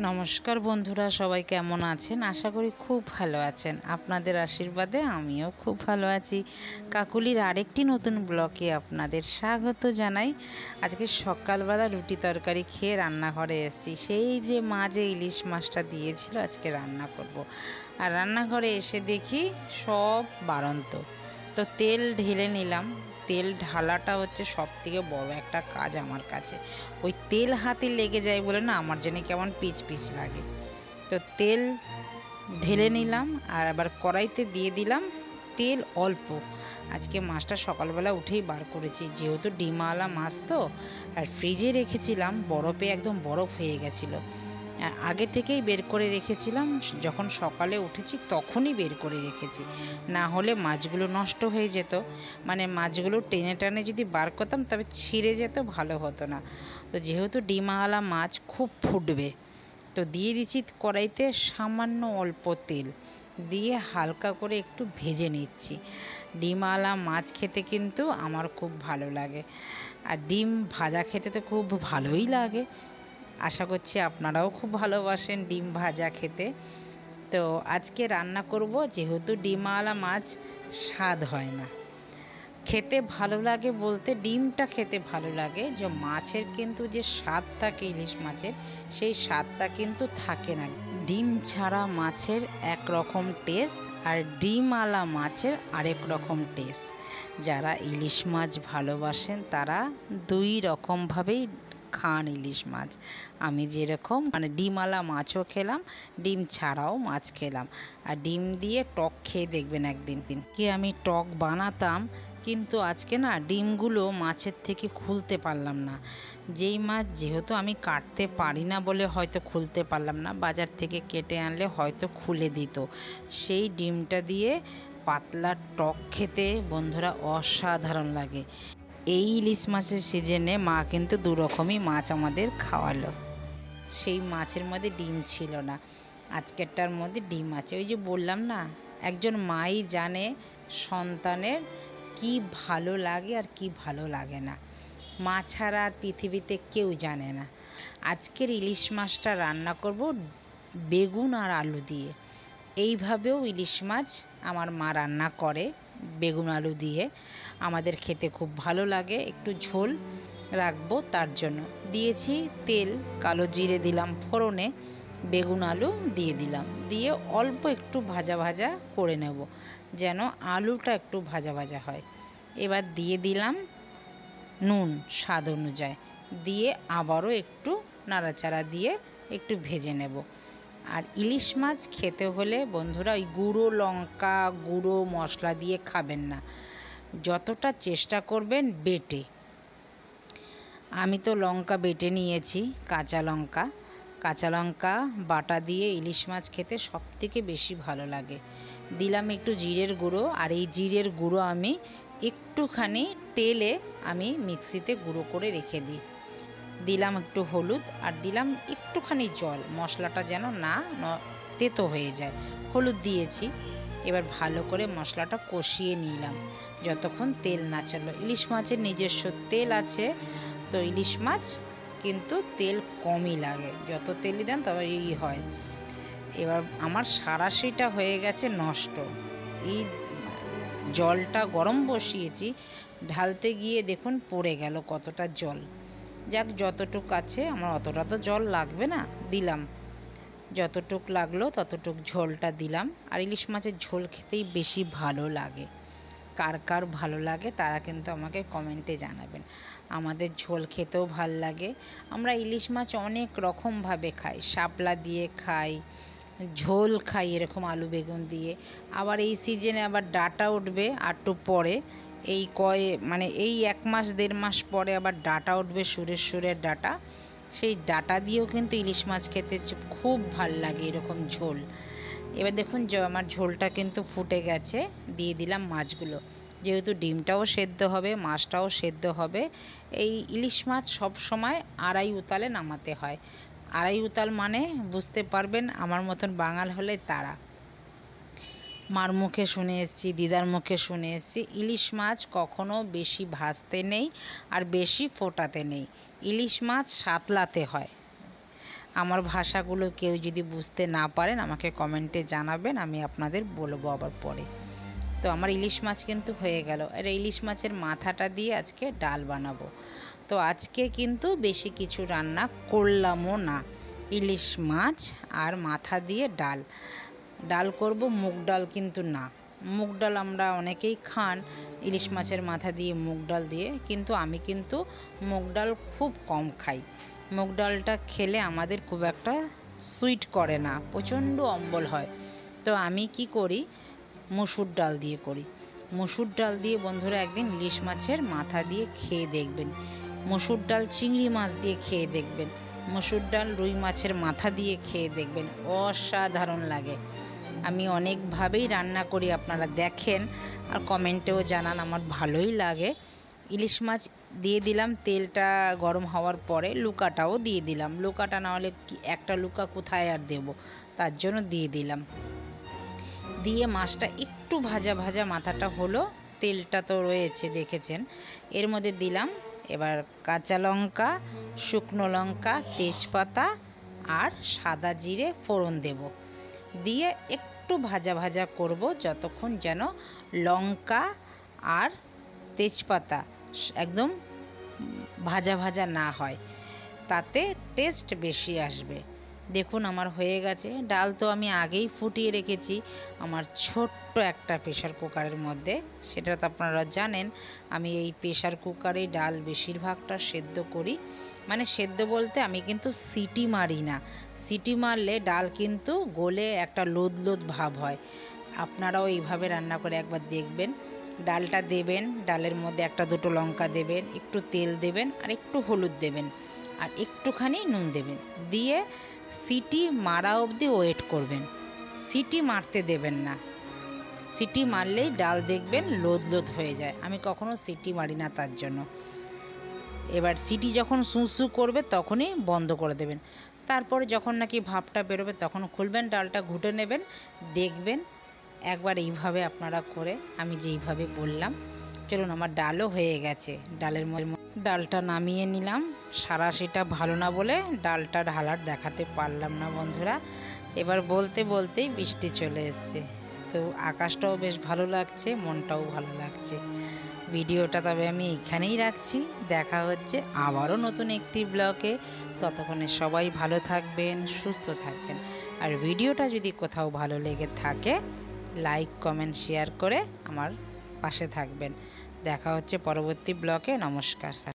নমস্কার বন্ধুরা, সবাই কেমন আছেন? আশা করি খুব ভালো আছেন। আপনাদের আশীর্বাদে আমিও খুব ভালো আছি। কাকুলির আরেকটি নতুন ব্লগে আপনাদের স্বাগত জানাই। আজকে সকালবেলা রুটি তরকারি খেয়ে রান্নাঘরে এসেছি। সেই যে মা যে ইলিশ মাছটা দিয়েছিল আজকে রান্না করব। আর রান্নাঘরে এসে দেখি সব বাড়ন্ত। তো তেল ঢেলে নিলাম। তেল ঢালাটা হচ্ছে সবথেকে বড় একটা কাজ আমার কাছে। ওই তেল হাতে লেগে যায় বলে না আমার যেন কেমন পিচ পিচ লাগে। তো তেল ঢেলে নিলাম আর আবার কড়াইতে দিয়ে দিলাম তেল অল্প। আজকে মাছটা সকালবেলা উঠেই বার করেছি, যেহেতু ডিমওয়ালা মাছ তো। আর ফ্রিজে রেখেছিলাম, বরফে একদম বরফ হয়ে গেছিলো। আগে থেকেই বের করে রেখেছিলাম, যখন সকালে উঠেছি তখনই বের করে রেখেছি, না হলে মাছগুলো নষ্ট হয়ে যেত। মানে মাছগুলো টেনে টানে যদি বার করতাম তবে ছিঁড়ে যেত, ভালো হতো না। তো যেহেতু ডিমওয়ালা মাছ খুব ফুটবে, তো দিয়ে দিচ্ছি কড়াইতে সামান্য অল্প তেল দিয়ে হালকা করে একটু ভেজে নিচ্ছি। ডিমওয়ালা মাছ খেতে কিন্তু আমার খুব ভালো লাগে, আর ডিম ভাজা খেতে তো খুব ভালোই লাগে। আশা করছি আপনারাও খুব ভালোবাসেন ডিম ভাজা খেতে। তো আজকে রান্না করব, যেহেতু ডিমওয়ালা মাছ স্বাদ হয় না, খেতে ভালো লাগে বলতে ডিমটা খেতে ভালো লাগে, যে মাছের কিন্তু যে স্বাদ থাকে ইলিশ মাছের, সেই স্বাদটা কিন্তু থাকে না। ডিম ছাড়া মাছের একরকম টেস্ট, আর ডিমওয়ালা মাছের আরেক রকম টেস্ট। যারা ইলিশ মাছ ভালোবাসেন তারা দুই রকমভাবেই খান ইলিশ মাছ। আমি যেরকম মানে ডিমওয়ালা মাছও খেলাম, ডিম ছাড়াও মাছ খেলাম। আর ডিম দিয়ে টক খেয়ে দেখবেন একদিন। কি আমি টক বানাতাম, কিন্তু আজকে না ডিমগুলো মাছের থেকে খুলতে পারলাম না। যেই মাছ যেহেতু আমি কাটতে পারি না বলে হয়তো খুলতে পারলাম না, বাজার থেকে কেটে আনলে হয়তো খুলে দিত। সেই ডিমটা দিয়ে পাতলা টক খেতে বন্ধুরা অসাধারণ লাগে। এই ইলিশ মাছের সিজনে মা কিন্তু দু রকমই মাছ আমাদের খাওয়ালো। সেই মাছের মধ্যে ডিম ছিল না, আজকেরটার মধ্যে ডিম আছে। ওই যে বললাম না, একজন মাই জানে সন্তানের কি ভালো লাগে আর কি ভালো লাগে না। মা ছাড়া আর পৃথিবীতে কেউ জানে না। আজকের ইলিশ মাছটা রান্না করব বেগুন আর আলু দিয়ে। এইভাবেও ইলিশ মাছ আমার মা রান্না করে, বেগুন আলু দিয়ে। আমাদের খেতে খুব ভালো লাগে। একটু ঝোল রাখবো তার জন্য দিয়েছি তেল, কালো জিরে দিলাম ফোড়নে, বেগুন আলু দিয়ে দিলাম, দিয়ে অল্প একটু ভাজা ভাজা করে নেব, যেন আলুটা একটু ভাজা ভাজা হয়। এবার দিয়ে দিলাম নুন স্বাদ অনুযায়ী, দিয়ে আবারও একটু নাড়াচাড়া দিয়ে একটু ভেজে নেব। আর ইলিশ মাছ খেতে হলে বন্ধুরা ওই গুঁড়ো লঙ্কা গুঁড়ো মশলা দিয়ে খাবেন না, যতটা চেষ্টা করবেন বেটে। আমি তো লঙ্কা বেটে নিয়েছি, কাঁচা লঙ্কা বাটা দিয়ে ইলিশ মাছ খেতে সবথেকে বেশি ভালো লাগে। দিলাম একটু জিরের গুঁড়ো, আর এই জিরের গুঁড়ো আমি একটুখানি তেলে আমি মিক্সিতে গুঁড়ো করে রেখে দিই। দিলাম একটু হলুদ আর দিলাম একটুখানি জল, মশলাটা যেন না তেতো হয়ে যায়। হলুদ দিয়েছি। এবার ভালো করে মশলাটা কষিয়ে নিলাম যতক্ষণ তেল না ছাড়লো। ইলিশ মাছের নিজস্ব তেল আছে, তো ইলিশ মাছ কিন্তু তেল কমই লাগে, যত তেলই দেন তবে এই হয়। এবার আমার সারাশিটা হয়ে গেছে নষ্ট। এই জলটা গরম বসিয়েছি, ঢালতে গিয়ে দেখুন পড়ে গেল কতটা জল। যাক, যতটুক আছে, আমার অতটা তো জল লাগবে না, দিলাম যতটুক লাগলো ততটুক ঝোলটা দিলাম। আর ইলিশ মাছের ঝোল খেতেই বেশি ভালো লাগে। কার কার ভালো লাগে তারা কিন্তু আমাকে কমেন্টে জানাবেন। আমাদের ঝোল খেতেও ভাল লাগে। আমরা ইলিশ মাছ অনেক রকমভাবে খাই, শাপলা দিয়ে খাই, ঝোল খাই এরকম আলু বেগুন দিয়ে। আবার এই সিজনে আবার ডাঁটা উঠবে একটু পরে, এই 1 মাস 1.5 মাস পরে আবার ডাঁটা উঠবে, সুরের ডাঁটা। সেই ডাঁটা দিয়েও কিন্তু ইলিশ মাছ খেতে খুব ভাল লাগে এরকম ঝোল। এবার দেখুন আমার ঝোলটা কিন্তু ফুটে গেছে, দিয়ে দিলাম মাছগুলো। যেহেতু ডিমটাও সেদ্ধ হবে, মাছটাও সেদ্ধ হবে। এই ইলিশ মাছ সব সময় 2.5 উতালে নামাতে হয়। 2.5 উতাল মানে বুঝতে পারবেন, আমার মতন বাঙাল হলে তারা। মার মুখে শুনে এসেছি, দিদার মুখে শুনে এসেছি, ইলিশ মাছ কখনো বেশি ভাজতে নেই আর বেশি ফোটাতে নেই। ইলিশ মাছ সাতলাতে হয়। আমার ভাষাগুলো কেউ যদি বুঝতে না পারেন আমাকে কমেন্টে জানাবেন, আমি আপনাদের বলবো আবার পরে। তো আমার ইলিশ মাছ কিন্তু হয়ে গেল। আর ইলিশ মাছের মাথাটা দিয়ে আজকে ডাল বানাবো। তো আজকে কিন্তু বেশি কিছু রান্না করলামও না, ইলিশ মাছ আর মাথা দিয়ে ডাল করব। মুগ ডাল কিন্তু না, মুগ ডাল আমরা অনেকেই খান ইলিশ মাছের মাথা দিয়ে মুগ ডাল দিয়ে, কিন্তু আমি কিন্তু মুগ ডাল খুব কম খাই। মুগ ডালটা খেলে আমাদের খুব একটা সুইট করে না, প্রচণ্ড অম্বল হয়। তো আমি কি করি, মসুর ডাল দিয়ে করি। মসুর ডাল দিয়ে বন্ধুরা একদিন ইলিশ মাছের মাথা দিয়ে খেয়ে দেখবেন, মসুর ডাল চিংড়ি মাছ দিয়ে খেয়ে দেখবেন, মসুর ডাল রুই মাছের মাথা দিয়ে খেয়ে দেখবেন, অসাধারণ লাগে। আমি অনেকভাবেই রান্না করি, আপনারা দেখেন আর কমেন্টেও জানান, আমার ভালোই লাগে। ইলিশ মাছ দিয়ে দিলাম, তেলটা গরম হওয়ার পরে লুকাটাও দিয়ে দিলাম। লুকাটা না হলে একটা লুকা কোথায় আর দেব, তার জন্য দিয়ে দিলাম। দিয়ে মাছটা একটু ভাজা ভাজা মাথাটা হলো, তেলটা তো রয়েছে দেখেছেন। এর মধ্যে দিলাম এবার কাঁচা লঙ্কা, শুকনো লঙ্কা, তেজপাতা আর সাদা জিরে ফোড়ন দেব। দিয়ে একটু ভাজা ভাজা করব যতক্ষণ যেন লঙ্কা আর তেজপাতা একদম ভাজা ভাজা না হয়, তাতে টেস্ট বেশি আসবে। দেখুন আমার হয়ে গেছে। ডাল তো আমি আগেই ফুটিয়ে রেখেছি আমার ছোট্ট একটা প্রেশার কুকারের মধ্যে, সেটা তো আপনারা জানেন। আমি এই প্রেশার কুকারে ডাল বেশিরভাগটা সেদ্ধ করি, মানে সেদ্ধ বলতে আমি কিন্তু সিটি মারি না। সিটি মারলে ডাল কিন্তু গলে একটা লোদ লোদ ভাব হয়। আপনারাও এইভাবে রান্না করে একবার দেখবেন। ডালটা দেবেন, ডালের মধ্যে একটা দুটো লঙ্কা দেবেন, একটু তেল দেবেন আর একটু হলুদ দেবেন আর একটুখানি নুন দেবেন, দিয়ে সিটি মারা অবধি ওয়েট করবেন। সিটি মারতে দেবেন না, সিটি মারলেই ডাল দেখবেন লোদ লোদ হয়ে যায়। আমি কখনো সিটি মারি না তার জন্য। এবার সিটি যখন সুঁ করবে তখনই বন্ধ করে দেবেন। তারপরে যখন নাকি ভাপটা বেরোবে তখন খুলবেন, ডালটা ঘুটে নেবেন, দেখবেন। একবার এইভাবে আপনারা করে আমি যেইভাবে বললাম। চলুন আমার ডালও হয়ে গেছে। ডালটা নামিয়ে নিলাম। সারাশিটা ভালো না বলে ডালটা ঢালার দেখাতে পারলাম না বন্ধুরা। এবার বলতে বলতেই বৃষ্টি চলে এসছে, তো আকাশটাও বেশ ভালো লাগছে, মনটাও ভালো লাগছে। ভিডিওটা তবে আমি এইখানেই রাখছি, দেখা হচ্ছে আবারও নতুন একটি ব্লগে। ততক্ষণে সবাই ভালো থাকবেন, সুস্থ থাকবেন। আর ভিডিওটা যদি কোথাও ভালো লেগে থাকে লাইক কমেন্ট শেয়ার করে আমার পাশে থাকবেন। দেখা হচ্ছে পরবর্তী ব্লগে। নমস্কার।